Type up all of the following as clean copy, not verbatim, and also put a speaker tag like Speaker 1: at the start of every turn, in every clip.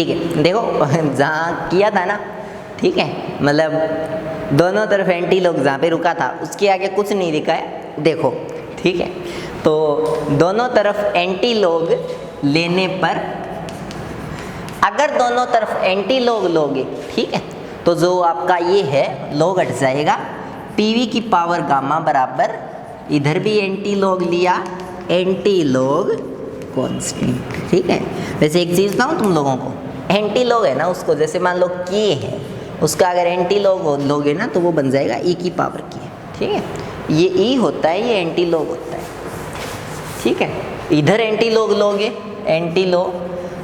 Speaker 1: ठीक है, देखो जहाँ किया था ना, ठीक है, मतलब दोनों तरफ एंटी लॉग जहाँ पे रुका था उसके आगे कुछ नहीं लिखा है, देखो, ठीक है। तो दोनों तरफ एंटी लॉग लेने पर, अगर दोनों तरफ एंटी लॉग लोगे, ठीक है, तो जो आपका ये है लॉग हट जाएगा, पीवी की पावर गामा बराबर, इधर भी एंटी लॉग लिया, एंटी लॉग कांस्टेंट, ठीक है। वैसे एक चीज़ बताऊँ तुम लोगों को, एंटी लॉग है ना उसको, जैसे मान लो के है, उसका अगर एंटी लॉग लोगे ना तो वो बन जाएगा ई की पावर के, ठीक है। ये ई होता है, ये एंटी लॉग होता है, ठीक है। इधर एंटी लॉग लोगे, एंटी लॉग,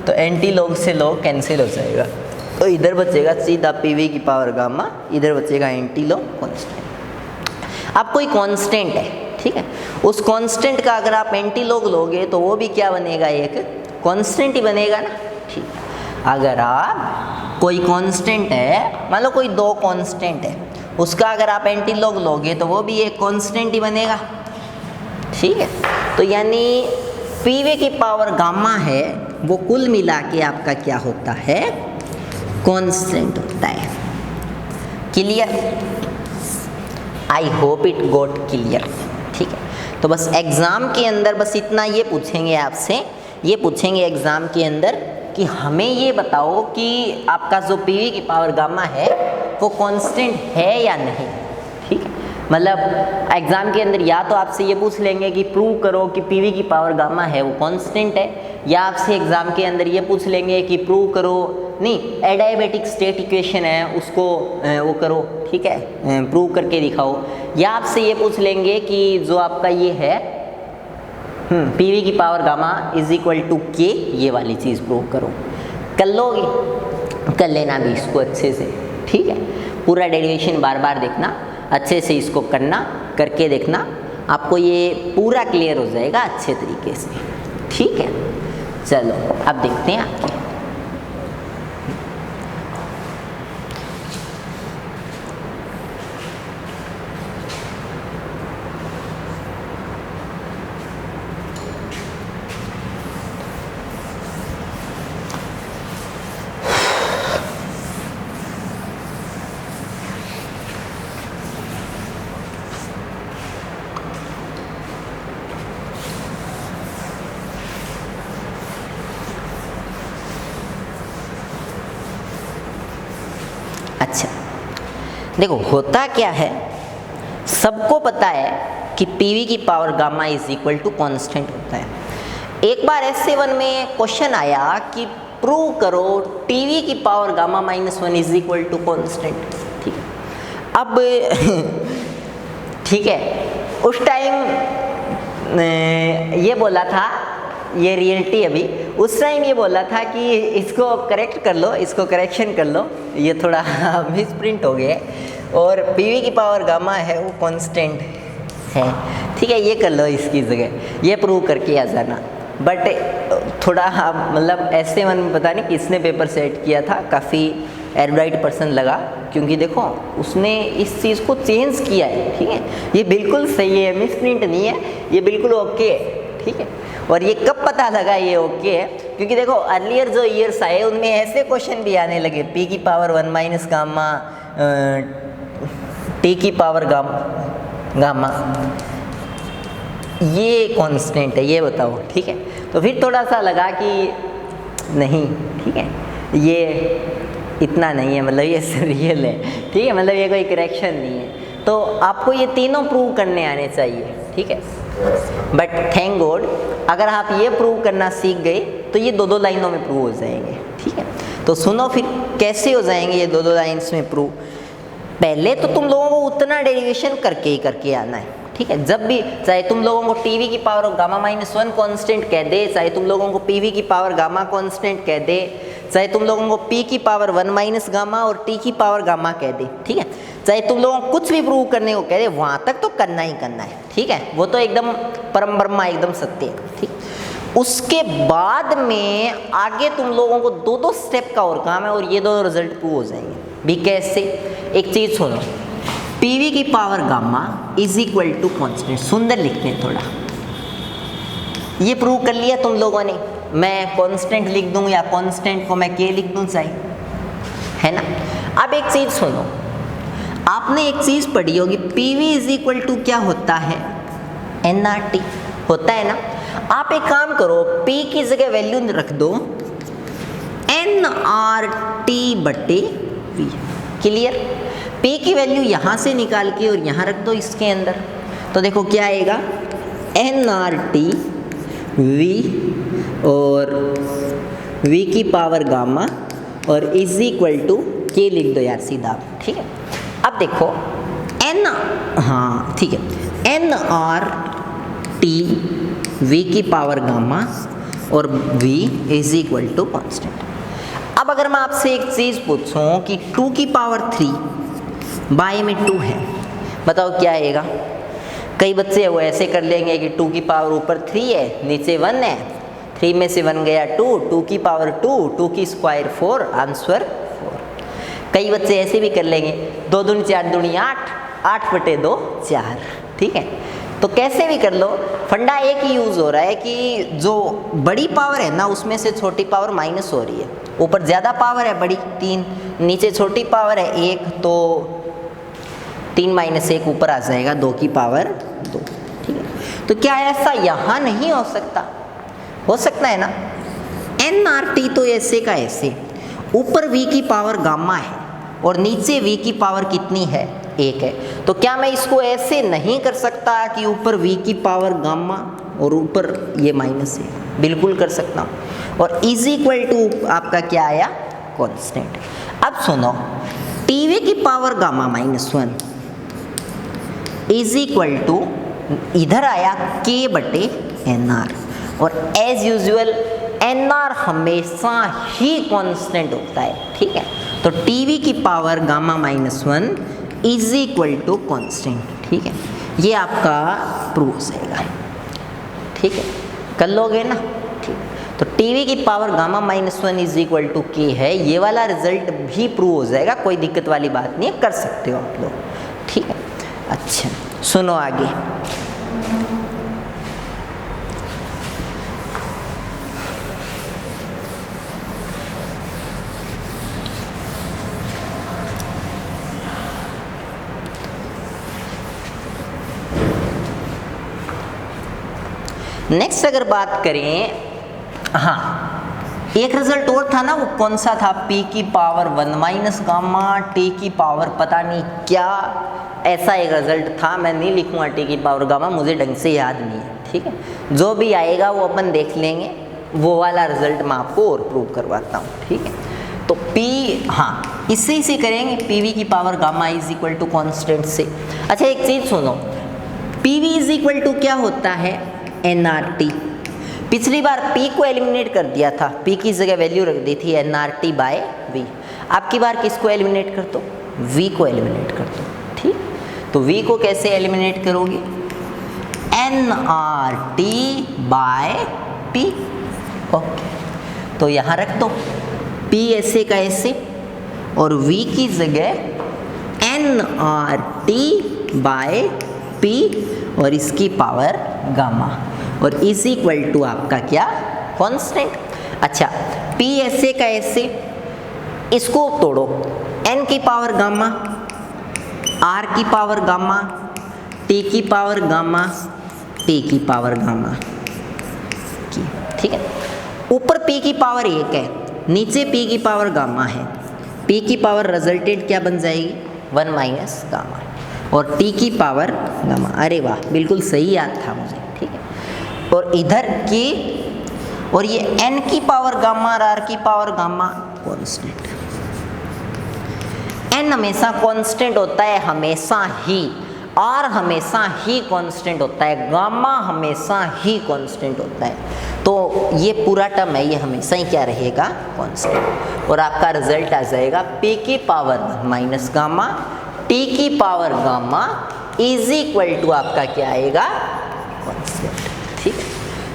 Speaker 1: तो एंटी लॉग से लॉग कैंसिल हो जाएगा, तो इधर बचेगा सीधा पीवी की पावर गामा, इधर बचेगा एंटी लॉग कांस्टेंट। अब कोई कांस्टेंट है, ठीक है, उस कांस्टेंट का अगर आप एंटी लॉग लोगे तो वो भी क्या बनेगा, एक कांस्टेंट ही बनेगा ना, ठीक है। अगर आप कोई कांस्टेंट है, मान लो कोई दो कांस्टेंट है, उसका अगर आप एंटी लॉग लोगे तो वो भी एक कांस्टेंट ही बनेगा, ठीक है। तो यानी पीवी की पावर गामा है वो कुल मिला के आपका क्या होता है, कांस्टेंट होता है। Clear? I hope it got clear, ठीक है। तो बस एग्ज़ाम के अंदर बस इतना ये पूछेंगे आपसे, ये पूछेंगे एग्ज़ाम के अंदर कि हमें ये बताओ कि आपका जो पीवी की पावर गामा है वो कांस्टेंट है या नहीं, ठीक है। मतलब एग्ज़ाम के अंदर या तो आपसे ये पूछ लेंगे कि प्रूव करो कि पीवी की पावर गामा है वो कांस्टेंट है, या आपसे एग्ज़ाम के अंदर ये पूछ लेंगे कि प्रूव करो, नहीं, एडियाबैटिक स्टेट इक्वेशन है उसको वो करो, ठीक है, प्रूव करके दिखाओ, या आपसे ये पूछ लेंगे कि जो आपका ये है पीवी की power gamma is equal to K, ये वाली चीज़ प्रूव करो। कर लोगे, कर लेना भी इसको अच्छे से, ठीक है। पूरा डेरिवेशन बार बार देखना, अच्छे से इसको करना, करके देखना, आपको ये पूरा क्लियर हो जाएगा अच्छे तरीके से, ठीक है। चलो अब देखते हैं आगे। अच्छा, देखो होता क्या है, सबको पता है कि पीवी की power gamma is equal to constant होता है। एक बार S7 में क्वेश्चन आया कि प्रूव करो टीवी की power gamma -1 is equal to constant, ठीक है। अब ठीक है, उस टाइम ये बोला था, ये रियलिटी अभी, उस टाइम ये बोला था कि इसको करेक्ट कर लो, इसको करेक्शन कर लो, ये थोड़ा मिस प्रिंट हो गया है, और पीवी की पावर गामा है वो कांस्टेंट है, ठीक है, ये कर लो इसकी जगह, ये प्रूव करके आ जाना। बट थोड़ा मतलब S7 में पता नहीं किसने पेपर सेट किया था, काफ़ी एरब्राइट पर्सन लगा, क्योंकि देखो उसने इस चीज़ को चेंज किया है, ठीक है, ये बिल्कुल सही है, मिस प्रिंट नहीं है, ये बिल्कुल ओके है, ठीक है। और ये कब पता लगा ये ओके है, क्योंकि देखो अर्लियर जो ईयर्स आए उनमें ऐसे क्वेश्चन भी आने लगे, पी की पावर 1 माइनस गामा, टी की पावर गामा, ये कांस्टेंट है, ये बताओ, ठीक है। तो फिर थोड़ा सा लगा कि नहीं, ठीक है, ये इतना नहीं है, मतलब ये रियल है, ठीक है, मतलब ये कोई करेक्शन नहीं है। तो आपको ये तीनों प्रूव करने आने चाहिए, ठीक है। बट थैंक गॉड अगर आप ये प्रूव करना सीख गए तो ये दो लाइनों में प्रूव हो जाएंगे, ठीक है। तो सुनो फिर कैसे हो जाएंगे ये दो लाइन्स में प्रूव। पहले तो तुम लोगों को उतना डेरिवेशन करके आना है, ठीक है। जब भी चाहे तुम लोगों को टीवी की पावर गामा -1 कांस्टेंट कह दे, चाहे तुम लोगों को पीवी की पावर गामा कांस्टेंट कह दे, चाहे तुम लोगों को पी की पावर 1 माइनस गामा और टी की पावर गामा कह दे, ठीक है, चाहे तुम लोगों को कुछ भी प्रूव करने को कह दे, वहाँ तक तो करना ही करना है, ठीक है। वो तो एकदम परम ब्रह्मा, एकदम सत्य है, ठीक। उसके बाद में आगे तुम लोगों को दो स्टेप का और काम है, और ये दोनों रिजल्ट प्रूव हो जाएंगे भी। कैसे? एक चीज़ सुनो, पीवी की power gamma is equal to constant, सुंदर लिखते हैं थोड़ा, ये प्रूव कर लिया तुम लोगों ने, मैं कांस्टेंट लिख दूं या कांस्टेंट को मैं के लिख दूं, सही है ना। अब एक चीज सुनो, आपने एक चीज पढ़ी होगी, पीवी इज इक्वल टू क्या होता है, एनआरटी होता है ना। आप एक काम करो, पी की जगह वैल्यू रख दो एनआरटी बटे वी, क्लियर। पी की वैल्यू यहां से निकाल के और यहां रख दो इसके अंदर, तो देखो क्या आएगा, एनआरटी वी और वी की पावर गामा और इज इक्वल टू के लिख दो यार सीधा, ठीक है। अब देखो एन, हाँ ठीक है, एन आर टी वी की पावर गामा और V is equal to constant. अब अगर मैं आपसे एक चीज़ पूछूं कि 2 की पावर 3 बाय में 2 है, बताओ क्या आएगा। कई बच्चे वो ऐसे कर लेंगे कि 2 की पावर ऊपर 3 है नीचे 1 है, 3 में से 1 गया 2, 2 की पावर 2, 2 की स्क्वायर 4, आंसर 4। कई बच्चे ऐसे भी कर लेंगे, 2 दूनी 4 दूनी 8, 8 बटे 2 4, ठीक है। तो कैसे भी कर लो, फंडा एक ही यूज़ हो रहा है कि जो बड़ी पावर है ना उसमें से छोटी पावर माइनस हो रही है। ऊपर ज़्यादा पावर है बड़ी 3, नीचे छोटी पावर है 1, तो 3 माइनस 1 ऊपर आ जाएगा 2 की पावर 2, ठीक है। तो क्या ऐसा यहाँ नहीं हो सकता, हो सकता है ना। एन आर टी तो ऐसे का ऐसे, ऊपर वी की पावर गामा है और नीचे वी की पावर कितनी है, 1 है। तो क्या मैं इसको ऐसे नहीं कर सकता कि ऊपर वी की पावर गामा और ऊपर ये माइनस है, बिल्कुल कर सकता हूँ। और इज इक्वल टू आपका क्या आया, कांस्टेंट। अब सुनो, टीवी की power gamma -1 is equal to इधर आया के बटे एन आर, और एज यूजुअल एन आर हमेशा ही कांस्टेंट होता है, ठीक है। तो टीवी की power gamma -1 is equal to constant, ठीक है। ये आपका प्रूव हो जाएगा, ठीक है, कर लोगे ना, ठीक। तो टीवी की power gamma -1 is equal to K है, ये वाला रिजल्ट भी प्रूव हो जाएगा, कोई दिक्कत वाली बात नहीं है, कर सकते हो आप लोग, ठीक है। अच्छा सुनो आगे, नेक्स्ट अगर बात करें, हाँ एक रिजल्ट और था ना, वो कौन सा था, P की पावर 1 माइनस गामा, T की पावर पता नहीं क्या, ऐसा एक रिजल्ट था। मैं नहीं लिखूंगा T की पावर गामा, मुझे ढंग से याद नहीं है, ठीक है। जो भी आएगा वो अपन देख लेंगे, वो वाला रिजल्ट मैं आपको और प्रूव करवाता हूँ, ठीक है। तो P, हाँ इससे इसे करेंगे, PV की power gamma is equal to constant से। अच्छा एक चीज़ सुनो, PV इज इक्वल टू क्या होता है, एनआरटी। पिछली बार P को एलिमिनेट कर दिया था, P की जगह वैल्यू रख दी थी एनआरटी बाय V। अब की बार किसको एलिमिनेट कर दो, V को एलिमिनेट कर दो, ठीक। तो V को कैसे एलिमिनेट करोगे, एनआरटी बाय P, ओके। तो यहाँ रख दो P ऐसे का ऐसे और V की जगह एनआरटी बाय P और इसकी पावर गामा और इज इक्वल टू आपका क्या, कांस्टेंट। अच्छा P ऐसे का ऐसे, इसको तोड़ो, n की पावर गामा, r की पावर गामा, t की पावर गामा, t की पावर गामा, ठीक है। ऊपर P की पावर 1 है, नीचे P की पावर गामा है, P की पावर रिजल्टेंट क्या बन जाएगी, 1 माइनस गामा, और T की पावर गामा। अरे वाह, बिल्कुल सही याद था मुझे, ठीक है। और इधर की, और ये n की पावर गामा और r की पावर गामा कांस्टेंट। n हमेशा कांस्टेंट होता है, हमेशा ही, r हमेशा ही कांस्टेंट होता है, गामा हमेशा ही कांस्टेंट होता है। तो ये पूरा टर्म है, ये हमेशा ही क्या रहेगा, कांस्टेंट। और आपका रिजल्ट आ जाएगा P की पावर 1 माइनस गामा, T की power gamma is equal to आपका क्या आएगा, कांस्टेंट, ठीक है।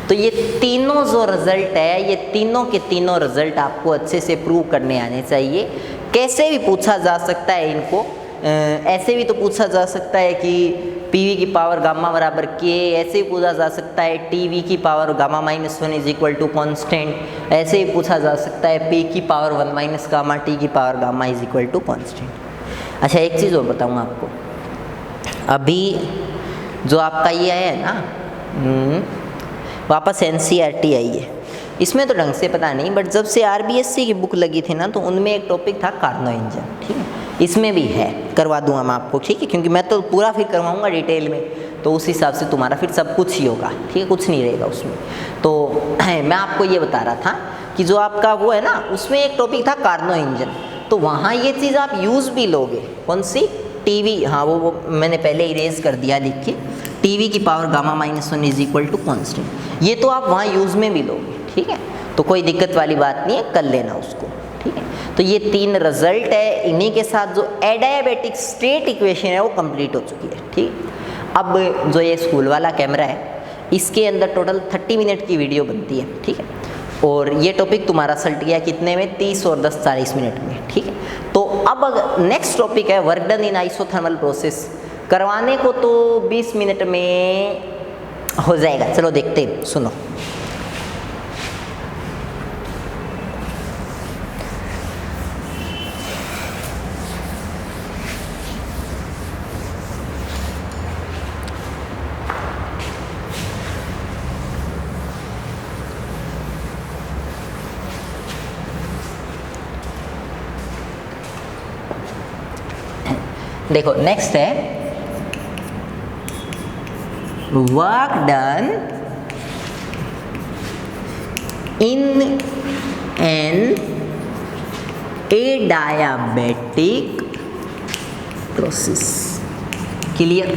Speaker 1: तो ये तीनों जो रिजल्ट है, ये तीनों के तीनों रिजल्ट आपको अच्छे से प्रूव करने आने चाहिए। कैसे भी पूछा जा सकता है इनको, ऐसे भी तो पूछा जा सकता है कि पी वी की पावर गामा बराबर के, ऐसे ही पूछा जा सकता है टी वी की power gamma minus one is equal to constant, ऐसे ही पूछा जा सकता है पी की power one minus gamma T की power gamma is equal to constant. अच्छा एक चीज़ और बताऊँगा आपको, अभी जो आपका ये है ना वापस NCERT आई है, इसमें तो ढंग से पता नहीं, बट जब से RBSC की बुक लगी थी ना तो उनमें एक टॉपिक था कार्नो इंजन, ठीक है, इसमें भी है, करवा दूंगा मैं आपको, ठीक है, क्योंकि मैं तो पूरा फिर करवाऊंगा डिटेल में, तो उस हिसाब से तुम्हारा फिर सब कुछ ही होगा, ठीक है, कुछ नहीं रहेगा उसमें। तो मैं आपको ये बता रहा था कि जो आपका वो है ना उसमें एक टॉपिक था कार्नो इंजन, तो वहाँ ये चीज़ आप यूज़ भी लोगे, कौन सी टीवी, हाँ वो मैंने पहले इरेज कर दिया लिख के, टीवी की power gamma minus one is equal to constant, ये तो आप वहाँ यूज़ में भी लोगे, ठीक है, तो कोई दिक्कत वाली बात नहीं है, कर लेना उसको, ठीक है। तो ये 3 रिजल्ट है, इन्हीं के साथ जो एडियाबैटिक स्टेट इक्वेशन है वो कंप्लीट हो चुकी है, ठीक। अब जो ये स्कूल वाला कैमरा है इसके अंदर टोटल 30 मिनट की वीडियो बनती है, ठीक है, और ये टॉपिक तुम्हारा सल्ट गया कितने में, 30 और 10 40 मिनट में, ठीक है। तो अब नेक्स्ट टॉपिक है work done in isothermal process, करवाने को तो 20 मिनट में हो जाएगा, चलो देखते हैं, सुनो। देखो नेक्स्ट है work done in an adiabatic process, clear.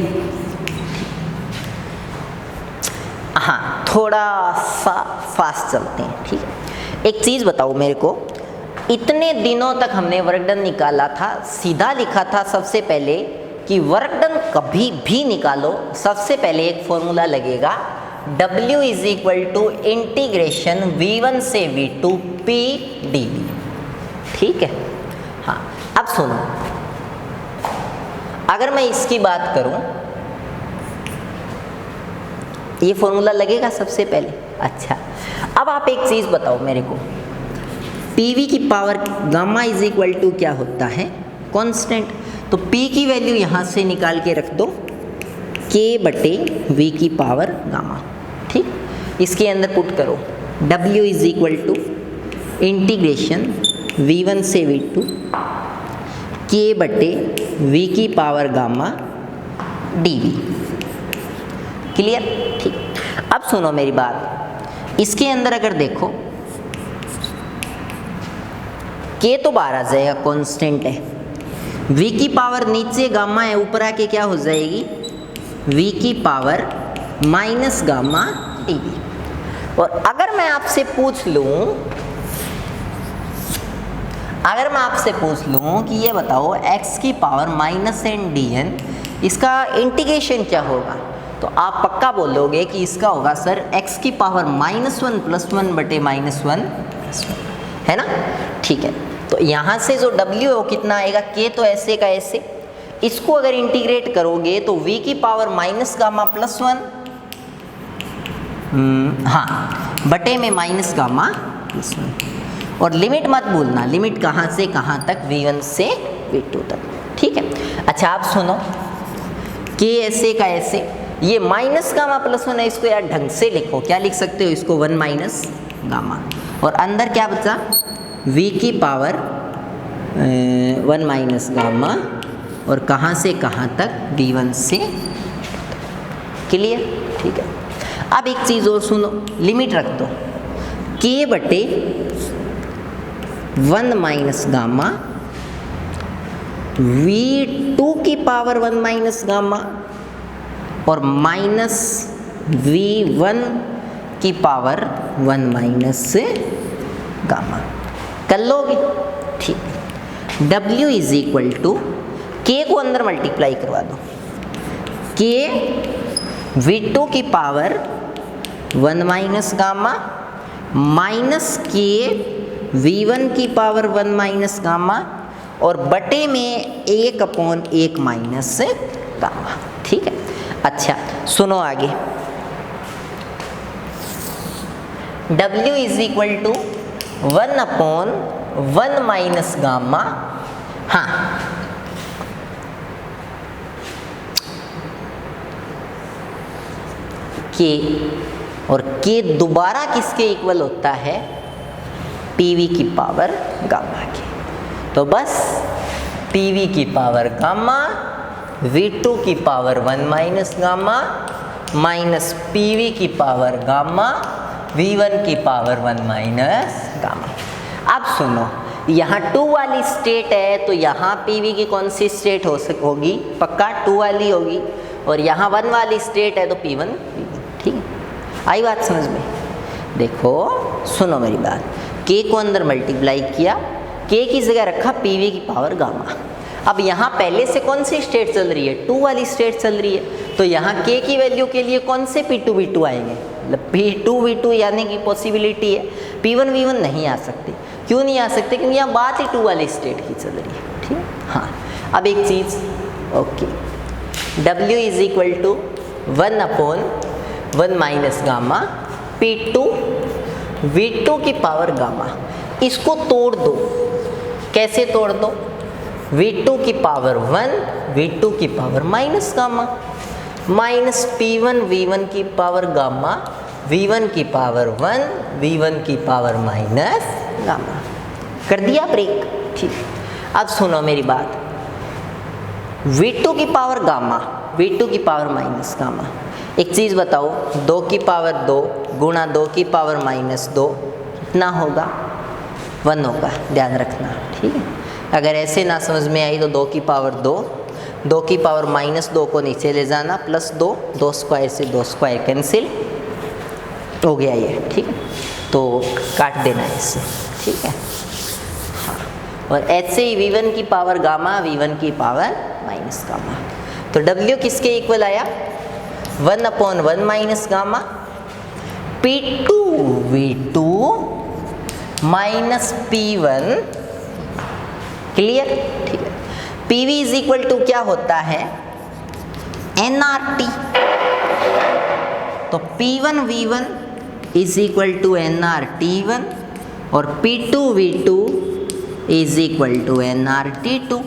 Speaker 1: हाँ थोड़ा सा फास्ट चलते हैं, ठीक है। एक चीज़ बताओ मेरे को, इतने दिनों तक हमने वर्क डन निकाला था, सीधा लिखा था सबसे पहले कि वर्क डन कभी भी निकालो सबसे पहले एक फॉर्मूला लगेगा W is equal to integration V1 से V2 P dV, ठीक है। हाँ अब सुनो, अगर मैं इसकी बात करूं, ये फॉर्मूला लगेगा सबसे पहले। अच्छा अब आप एक चीज़ बताओ मेरे को, PV की power gamma is equal to क्या होता है, कांस्टेंट, तो P की वैल्यू यहाँ से निकाल के रख दो K बटे V की पावर गामा, ठीक। इसके अंदर पुट करो W is equal to integration V1 से V2 K बटे V की पावर गामा dV, क्लियर, ठीक। अब सुनो मेरी बात, इसके अंदर अगर देखो K तो बाहर आ जाएगा, कांस्टेंट है, V की पावर नीचे गामा है, ऊपर आके क्या हो जाएगी V की पावर माइनस गामा dV। और अगर मैं आपसे पूछ लूं कि ये बताओ x की पावर माइनस एन dn, इसका इंटीग्रेशन क्या होगा, तो आप पक्का बोलोगे कि इसका होगा सर x की पावर -1 + 1 बटे -1, है ना, ठीक है। तो यहाँ से जो W है वो कितना आएगा, K तो ऐसे का ऐसे, इसको अगर इंटीग्रेट करोगे तो V की पावर माइनस गामा प्लस 1, हाँ बटे में माइनस गामा प्लस 1, और लिमिट मत भूलना, लिमिट कहाँ से कहाँ तक, V1 से V2 तक, ठीक है। अच्छा आप सुनो, K ऐसे का ऐसे, ये माइनस गामा प्लस 1 है, इसको यार ढंग से लिखो, क्या लिख सकते हो इसको, 1 माइनस गामा, और अंदर क्या बचा V की पावर 1 माइनस गामा, और कहाँ से कहाँ तक, V1 से, क्लियर, ठीक है। अब एक चीज़ और सुनो, लिमिट रख दो K बटे 1 माइनस गामा V2 की पावर 1 माइनस गामा और माइनस V1 की पावर 1 माइनस गामा, कर लोगे, ठीक। W is equal to K को अंदर मल्टीप्लाई करवा दो, K V2 की power 1 minus gamma minus K V1 की पावर 1 माइनस गामा और बटे में 1/1 माइनस गामा, ठीक है। अच्छा सुनो आगे, W is equal to 1/1 minus gamma. हाँ के, और के दोबारा किसके इक्वल होता है? PV की पावर गामा के। तो बस PV की पावर गामा V2 की power 1 minus gamma minus PV की पावर गामा V1 की पावर 1 माइनस गामा। अब सुनो, यहाँ 2 वाली स्टेट है तो यहाँ PV की कौन सी स्टेट होगी? पक्का 2 वाली होगी। और यहाँ 1 वाली स्टेट है तो P1 ठीक है। आई बात समझ में? देखो सुनो मेरी बात, K को अंदर मल्टीप्लाई किया, K की जगह रखा PV की पावर गामा। अब यहाँ पहले से कौन सी स्टेट चल रही है? 2 वाली स्टेट चल रही है। तो यहाँ K की वैल्यू के लिए कौन से P2 V2 आएंगे? मतलब P2 V2 यानी कि पॉसिबिलिटी है, P1 V1 नहीं आ सकते। क्यों नहीं आ सकते? क्योंकि यहाँ बात ही 2 वाली स्टेट की चल रही है। ठीक है। हाँ अब एक चीज़, okay, W is equal to 1/1 minus gamma P2 V2 की पावर गामा। इसको तोड़ दो। कैसे तोड़ दो? V2 की पावर 1 V2 की power minus gamma minus P1 V1 की पावर गामा V1 की पावर 1 V1 की पावर माइनस गामा। कर दिया ब्रेक? ठीक। अब सुनो मेरी बात, V2 की पावर गामा V2 की पावर माइनस गामा। एक चीज़ बताओ, 2 की पावर 2 गुणा 2 की पावर माइनस 2 कितना होगा? 1 होगा, ध्यान रखना। ठीक है। अगर ऐसे ना समझ में आई तो 2 की पावर 2 की पावर माइनस 2 को नीचे ले जाना, प्लस 2 स्क्वायर से 2 स्क्वायर कैंसिल हो गया ये। ठीक है। तो काट देना है इससे। ठीक है। हाँ, और ऐसे ही V1 की पावर गामा V1 की पावर माइनस गामा। तो W किसके इक्वल आया? 1/1 minus gamma P2 V2 minus P1। Clear? ठीक है। PV इज इक्वल टू क्या होता है? nRT। तो P1 V1 is equal to nRT1 और P2 V2 is equal to nRT2।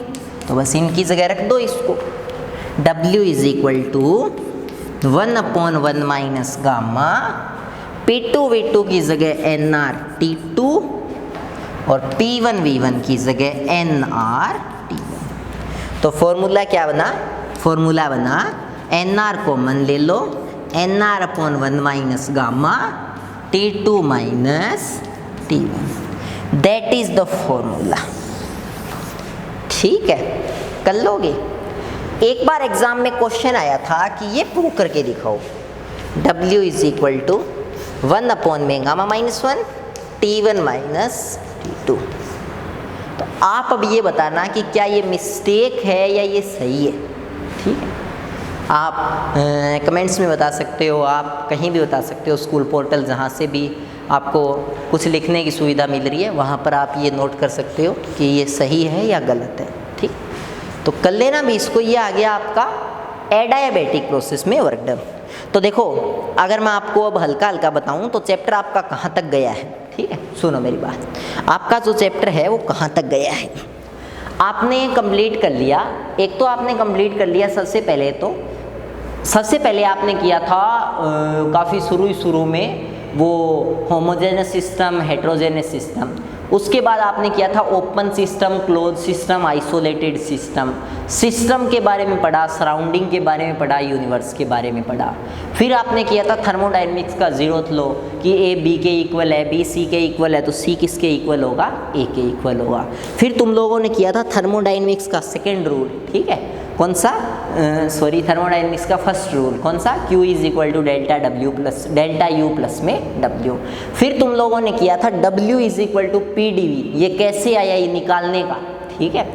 Speaker 1: तो बस इनकी जगह रख दो इसको। W is equal to 1/1 minus gamma P2 V2 की जगह nRT2 और P1 V1 की जगह nRT1। तो फॉर्मूला क्या बना? फॉर्मूला बना nR कॉमन ले लो, nR/1 minus gamma T2 minus T1। That is the formula. ठीक है, कर लोगे? एक बार एग्जाम में क्वेश्चन आया था कि ये प्रूव करके दिखाओ। W इज इक्वल टू 1/में gamma minus 1 T1 minus T2। तो आप अब ये बताना कि क्या ये मिस्टेक है या ये सही है। ठीक है। आप कमेंट्स में बता सकते हो, आप कहीं भी बता सकते हो, स्कूल पोर्टल जहाँ से भी आपको कुछ लिखने की सुविधा मिल रही है वहाँ पर आप ये नोट कर सकते हो कि ये सही है या गलत है। ठीक, तो कर लेना भी इसको। ये आ गया आपका एडियाबैटिक प्रोसेस में वर्क डन। तो देखो, अगर मैं आपको अब हल्का हल्का बताऊं तो चैप्टर आपका कहाँ तक गया है। ठीक है, सुनो मेरी बात, आपका जो चैप्टर है वो कहाँ तक गया है। आपने कंप्लीट कर लिया, एक तो आपने कंप्लीट कर लिया सबसे पहले आपने किया था काफ़ी शुरू में वो होमोजेनस सिस्टम, हेट्रोजेनस सिस्टम। उसके बाद आपने किया था open system, close system, isolated system. System के बारे में पढ़ा, सराउंडिंग के बारे में पढ़ा, यूनिवर्स के बारे में पढ़ा। फिर आपने किया था थर्मोडायनेमिक्स का जीरोथ लॉ कि ए बी के इक्वल है, बी सी के इक्वल है, तो सी किसके इक्वल होगा? ए के इक्वल होगा। फिर तुम लोगों ने किया था थर्मोडायनेमिक्स का सेकेंड रूल। ठीक है, कौन सा? थर्मोडायनेमिक्स का फर्स्ट रूल कौन सा? Q is equal to delta U plus में W। फिर तुम लोगों ने किया था W is equal to PdV। ये कैसे आया ये निकालने का। ठीक है,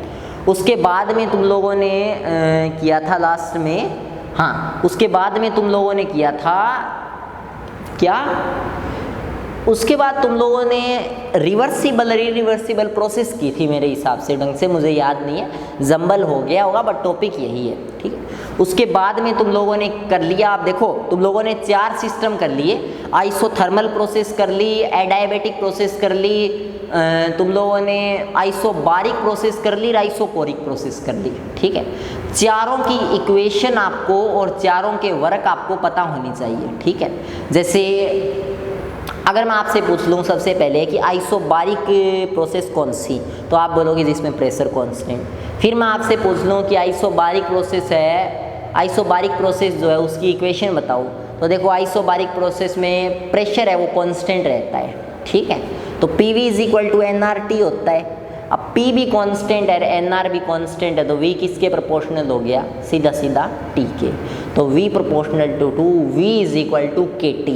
Speaker 1: उसके बाद में तुम लोगों ने किया था लास्ट में, हाँ, उसके बाद में तुम लोगों ने किया था क्या? उसके बाद तुम लोगों ने रिवर्सिबल प्रोसेस की थी मेरे हिसाब से, ढंग से मुझे याद नहीं है, जंबल हो गया होगा, बट टॉपिक यही है। ठीक है, उसके बाद में तुम लोगों ने कर लिया, आप देखो तुम लोगों ने 4 सिस्टम कर लिए, आइसोथर्मल प्रोसेस कर ली, एडायाबेटिक प्रोसेस कर ली, तुम लोगों ने आइसोबारिक प्रोसेस कर ली, आइसोकोरिक प्रोसेस कर ली। ठीक है, चारों की इक्वेशन आपको और चारों के वर्क आपको पता होनी चाहिए। ठीक है, जैसे अगर मैं आपसे पूछ लूँ सबसे पहले कि आइसोबारिक प्रोसेस कौन सी, तो आप बोलोगे जिसमें प्रेशर कांस्टेंट। फिर मैं आपसे पूछ लूँ कि आइसोबारिक प्रोसेस है, आइसोबारिक प्रोसेस जो है उसकी इक्वेशन बताओ, तो देखो आइसोबारिक प्रोसेस में प्रेशर है वो कांस्टेंट रहता है। ठीक है, तो PV is equal to NRT होता है। अब P भी कांस्टेंट है, NR भी कांस्टेंट है, तो V किसके प्रोपोर्शनल हो गया, सीधा सीधा T के। तो V proportional to V is equal to KT।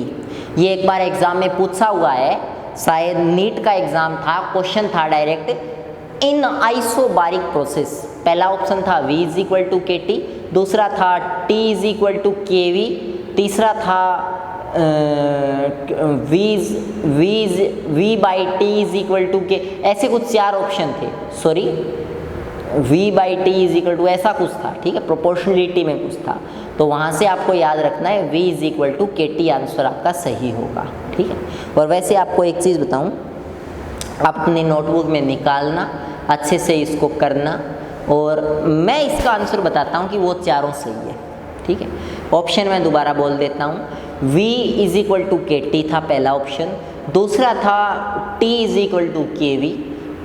Speaker 1: ये एक बार एग्जाम में पूछा हुआ है, शायद नीट का एग्जाम था, क्वेश्चन था डायरेक्ट इन आइसोबारिक प्रोसेस। पहला ऑप्शन था V is equal to KT, दूसरा था T is equal to KV, तीसरा था V by T is equal to K, ऐसे कुछ 4 ऑप्शन थे। Sorry, V by T is equal to ऐसा कुछ था। ठीक है, प्रोपोर्शनलिटी में कुछ था, तो वहाँ से आपको याद रखना है V is equal to KT answer आपका सही होगा। ठीक है, और वैसे आपको एक चीज़ बताऊँ, आप अपनी नोटबुक में निकालना, अच्छे से इसको करना, और मैं इसका आंसर बताता हूँ कि वो चारों सही है। ठीक है, ऑप्शन मैं दोबारा बोल देता हूँ, V is equal to KT था पहला ऑप्शन, दूसरा था T is equal to KV,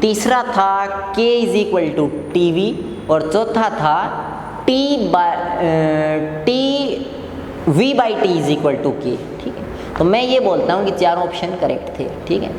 Speaker 1: तीसरा था K is equal to TV, और चौथा था V by T is equal to K। ठीक है, तो मैं ये बोलता हूँ कि चारों ऑप्शन करेक्ट थे। ठीक है,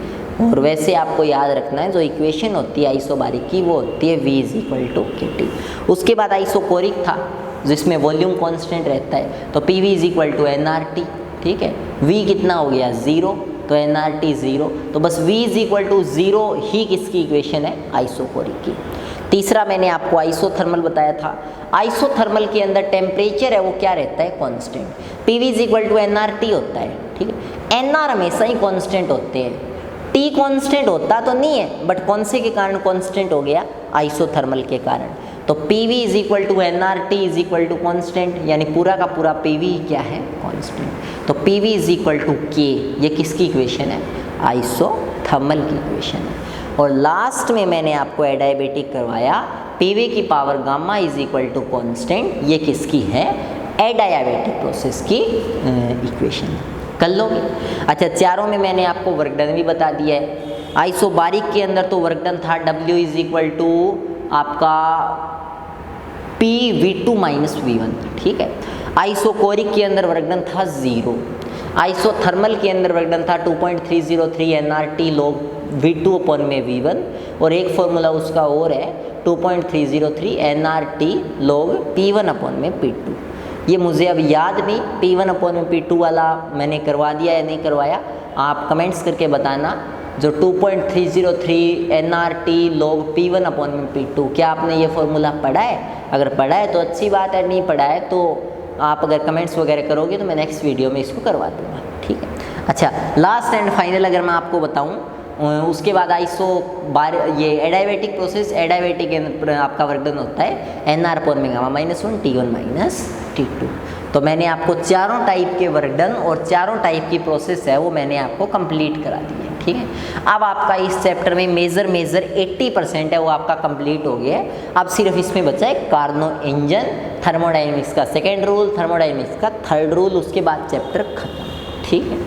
Speaker 1: और वैसे आपको याद रखना है जो इक्वेशन होती है आइसोबारिक की वो होती है V is equal to KT। उसके बाद आइसोकोरिक था जिसमें वॉल्यूम कांस्टेंट रहता है, तो PV is equal to NRT। ठीक है, V कितना हो गया 0, तो NRT 0, तो बस V इज इक्वल टू 0 ही किसकी इक्वेशन है, आइसोकोरिक की। तीसरा मैंने आपको आइसोथर्मल बताया था, आइसोथर्मल के अंदर टेम्परेचर है वो क्या रहता है, constant. PV is equal to NRT होता है। ठीक है, NR हमेशा ही कांस्टेंट होते हैं, T कांस्टेंट होता तो नहीं है, बट कौन से के कारण कांस्टेंट हो गया, आइसोथर्मल के कारण। तो PV is equal to NRT is equal to constant, यानी पूरा का पूरा PV क्या है, कांस्टेंट। तो PV is equal to K, ये किसकी इक्वेशन है, आइसोथर्मल की इक्वेशन है। और लास्ट में मैंने आपको एडायाबेटिक करवाया, PV की power gamma is equal to constant, ये किसकी है, एडायाबेटिक प्रोसेस की इक्वेशन कर लोगे। अच्छा, चारों में मैंने आपको वर्क डन भी बता दिया है। आइसोबारिक के अंदर तो वर्क डन था W इज इक्वल टू आपका PV2 माइनस V1। ठीक है, आइसोकोरिक के अंदर वर्क डन था 0, आइसोथर्मल के अंदर वर्क डन था 2.303 NRT log V2 अपॉन में V1, और एक फॉर्मूला उसका और है 2.303 NRT log P1 अपॉन में P2। ये मुझे अब याद नहीं, P1 अपॉन में P2 वाला मैंने करवा दिया या नहीं करवाया, आप कमेंट्स करके बताना। जो 2.303 NRT log P1 अपॉन में P2, क्या आपने ये फॉर्मूला पढ़ा है? अगर पढ़ा है तो अच्छी बात है, नहीं पढ़ा है तो आप अगर कमेंट्स वगैरह करोगे तो मैं नेक्स्ट वीडियो में इसको करवा दूँगा। ठीक है, अच्छा लास्ट एंड फाइनल अगर मैं आपको बताऊँ, उसके बाद ये एडायाबेटिक प्रोसेस, एडायाबेटिक के अंदर आपका वर्क डन होता है NR अपॉन में गामा -1 T1 माइनस T2। तो मैंने आपको चारों टाइप के वर्क डन और चारों टाइप की प्रोसेस है वो मैंने आपको कंप्लीट करा दी है। ठीक है, अब आपका इस चैप्टर में मेजर 80% है वो आपका कंप्लीट हो गया है। अब सिर्फ इसमें बचा है कार्नोट इंजन, थर्मोडायनेमिक्स का सेकेंड रूल, थर्मोडायनेमिक्स का थर्ड रूल, उसके बाद चैप्टर खत्म। ठीक है,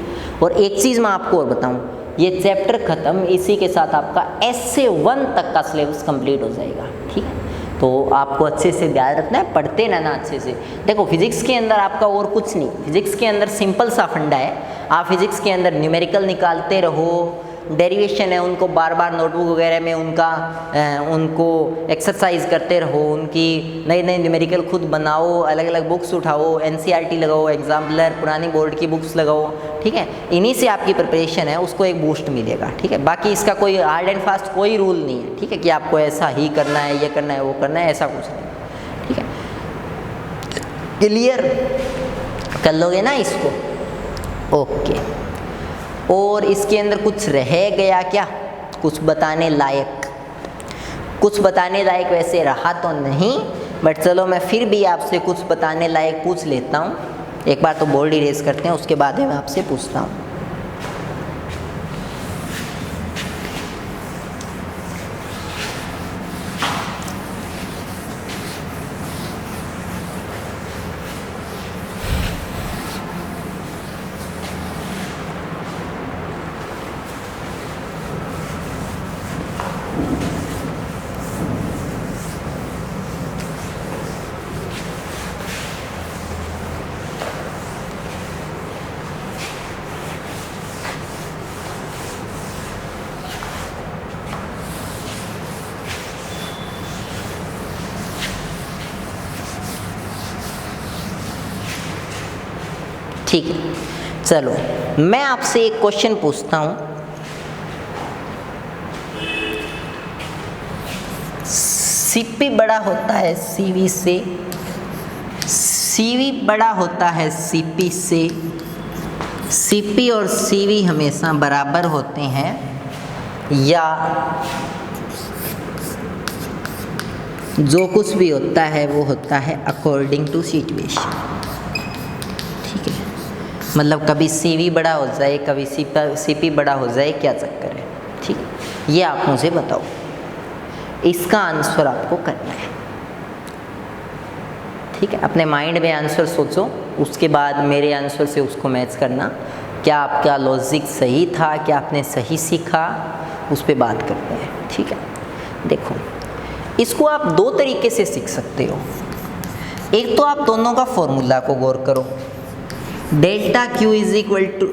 Speaker 1: और एक चीज़ मैं आपको और बताऊँ, ये चैप्टर खत्म, इसी के साथ आपका S 1 तक का सिलेबस कंप्लीट हो जाएगा। ठीक है, तो आपको अच्छे से ध्यान रखना है, पढ़ते रहना अच्छे से। देखो फिजिक्स के अंदर आपका और कुछ नहीं, फिजिक्स के अंदर सिंपल सा फंडा है, आप फिजिक्स के अंदर न्यूमेरिकल निकालते रहो, डेरिवेशन है उनको बार बार नोटबुक वगैरह में उनको एक्सरसाइज करते रहो, उनकी नई नई न्यूमेरिकल खुद बनाओ, अलग अलग बुक्स उठाओ, NCERT लगाओ, एग्जाम्पलर पुरानी बोर्ड की बुक्स लगाओ। ठीक है, इन्हीं से आपकी प्रिपरेशन है उसको एक बूस्ट मिलेगा। ठीक है, बाकी इसका कोई हार्ड एंड फास्ट कोई रूल नहीं है। ठीक है, कि आपको ऐसा ही करना है, ये करना है, वो करना है, ऐसा कुछ नहीं। ठीक है, क्लियर कर लोगे ना इसको? ओके, और इसके अंदर कुछ रह गया क्या, कुछ बताने लायक? कुछ बताने लायक वैसे रहा तो नहीं, बट चलो मैं फिर भी आपसे कुछ बताने लायक पूछ लेता हूँ। एक बार तो बोर्ड इरेज करते हैं, उसके बाद मैं आपसे पूछता हूँ। ठीक है, चलो मैं आपसे एक क्वेश्चन पूछता हूँ। सीपी बड़ा होता है सीवी से, सीवी बड़ा होता है सीपी से, सीपी और सीवी हमेशा बराबर होते हैं, या जो कुछ भी होता है वो होता है अकॉर्डिंग टू सिचुएशन। ठीक है, मतलब कभी सीवी बड़ा हो जाए, कभी सीपी बड़ा हो जाए, क्या चक्कर है। ठीक है, ये आप मुझे बताओ, इसका आंसर आपको करना है। ठीक है, अपने माइंड में आंसर सोचो, उसके बाद मेरे आंसर से उसको मैच करना। क्या आपका लॉजिक सही था, क्या आपने सही सीखा, उस पर बात करते हैं। ठीक है, देखो इसको आप दो तरीके से सीख सकते हो। एक तो आप दोनों का फॉर्मूला को गौर करो। Delta Q is equal to,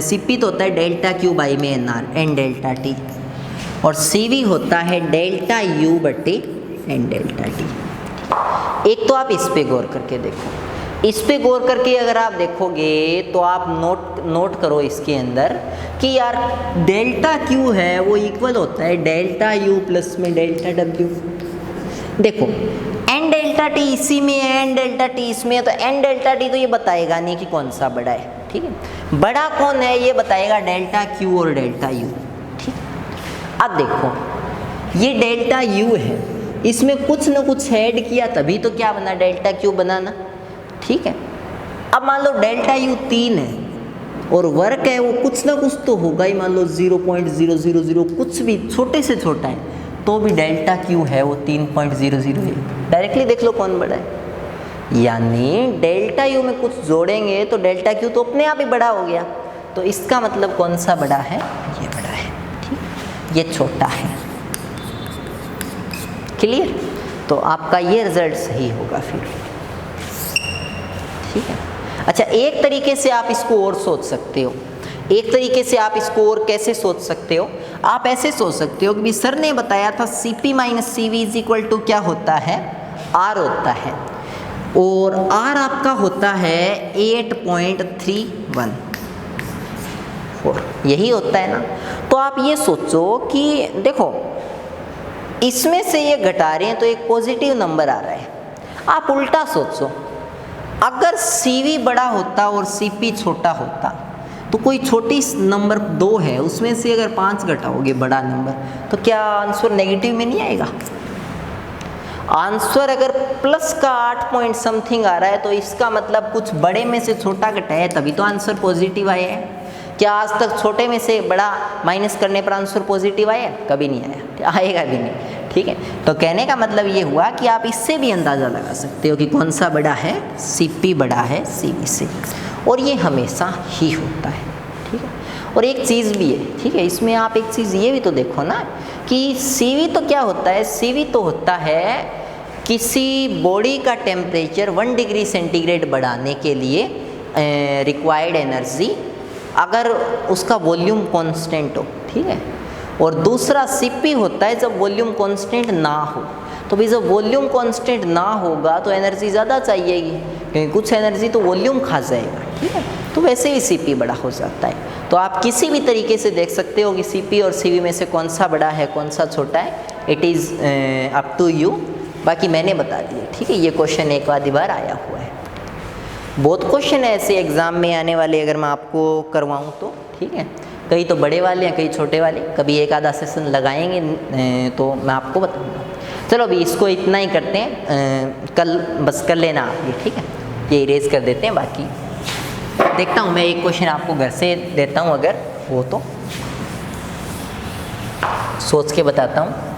Speaker 1: CP तो होता है डेल्टा क्यू बाई में N R N delta T, और सीवी होता है डेल्टा यू बटे एन डेल्टा टी। एक तो आप इस पे गौर करके देखो। इस पे गौर करके अगर आप देखोगे तो आप नोट करो इसके अंदर कि यार डेल्टा क्यू है वो इक्वल होता है डेल्टा यू प्लस में डेल्टा डब्ल्यू। देखो एन डेल्टा टी इसी में है, एन डेल्टा टी इसमें है, तो एन डेल्टा टी तो ये बताएगा नहीं कि कौन सा बड़ा है। ठीक है, बड़ा कौन है ये बताएगा डेल्टा क्यू और डेल्टा यू। ठीक, अब देखो ये डेल्टा यू है, इसमें कुछ ना कुछ ऐड किया तभी तो क्या बना, डेल्टा क्यू बनाना। ठीक है, अब मान लो डेल्टा यू 3 है और वर्क है वो कुछ ना कुछ तो होगा ही, मान लो 0.000 कुछ भी छोटे से छोटा है, तो भी डेल्टा क्यू है वो 3.00 है। डायरेक्टली देख लो कौन बड़ा है, यानी डेल्टा यू में कुछ जोड़ेंगे तो डेल्टा क्यू तो अपने आप ही बड़ा हो गया। तो इसका मतलब कौन सा बड़ा है, ये बड़ा है। ठीक, ये छोटा है। क्लियर, तो आपका ये रिजल्ट सही होगा फिर। ठीक है, अच्छा एक तरीके से आप इसको और सोच सकते हो। एक तरीके से आप इसको और कैसे सोच सकते हो, आप ऐसे सोच सकते हो कि सर ने बताया था CP minus CV is equal to क्या होता है, R होता है, और R आपका होता है 8.314, यही होता है ना। तो आप ये सोचो कि देखो इसमें से ये घटा रहे हैं तो एक पॉजिटिव नंबर आ रहा है। आप उल्टा सोचो, अगर CV बड़ा होता और CP छोटा होता तो कोई छोटी नंबर 2 है उसमें से अगर 5 घटाओगे बड़ा नंबर तो क्या आंसर नेगेटिव में नहीं आएगा। आंसर अगर प्लस का 8 पॉइंट समथिंग आ रहा है तो इसका मतलब कुछ बड़े में से छोटा घटाया है तभी तो आंसर पॉजिटिव आया है। क्या आज तक छोटे में से बड़ा माइनस करने पर आंसर पॉजिटिव आया, कभी नहीं आया, आएगा भी नहीं। ठीक है, तो कहने का मतलब ये हुआ कि आप इससे भी अंदाज़ा लगा सकते हो कि कौन सा बड़ा है, CP बड़ा है CV से, और ये हमेशा ही होता है। ठीक है, और एक चीज़ भी है, ठीक है, इसमें आप एक चीज़ ये भी तो देखो ना कि CV तो क्या होता है, CV तो होता है किसी बॉडी का टेम्परेचर 1 डिग्री सेंटीग्रेड बढ़ाने के लिए रिक्वायर्ड एनर्जी अगर उसका वॉल्यूम कांस्टेंट हो। ठीक है, और दूसरा CP होता है जब वॉल्यूम कांस्टेंट ना हो। तो भाई जब वॉल्यूम कांस्टेंट ना होगा तो एनर्जी ज़्यादा चाहिएगी, क्योंकि कुछ एनर्जी तो वॉल्यूम खा जाएगा। ठीक है, तो वैसे ही CP बड़ा हो जाता है। तो आप किसी भी तरीके से देख सकते हो कि CP और CV में से कौन सा बड़ा है कौन सा छोटा है, it is up to you. बाकी मैंने बता दिया। ठीक है, ये क्वेश्चन एक आधी बार आया हुआ है, बहुत क्वेश्चन है ऐसे एग्ज़ाम में आने वाले, अगर मैं आपको करवाऊँ तो। ठीक है, कई तो बड़े वाले हैं, कई छोटे वाले, कभी एक आधा सेशन लगाएंगे तो मैं आपको बताऊंगा। चलो अभी इसको इतना ही करते हैं, कल बस कर लेना आप ये, ठीक है। ये इरेज कर देते हैं, बाकी देखता हूँ मैं एक क्वेश्चन आपको घर से देता हूँ, अगर हो तो सोच के बताता हूँ।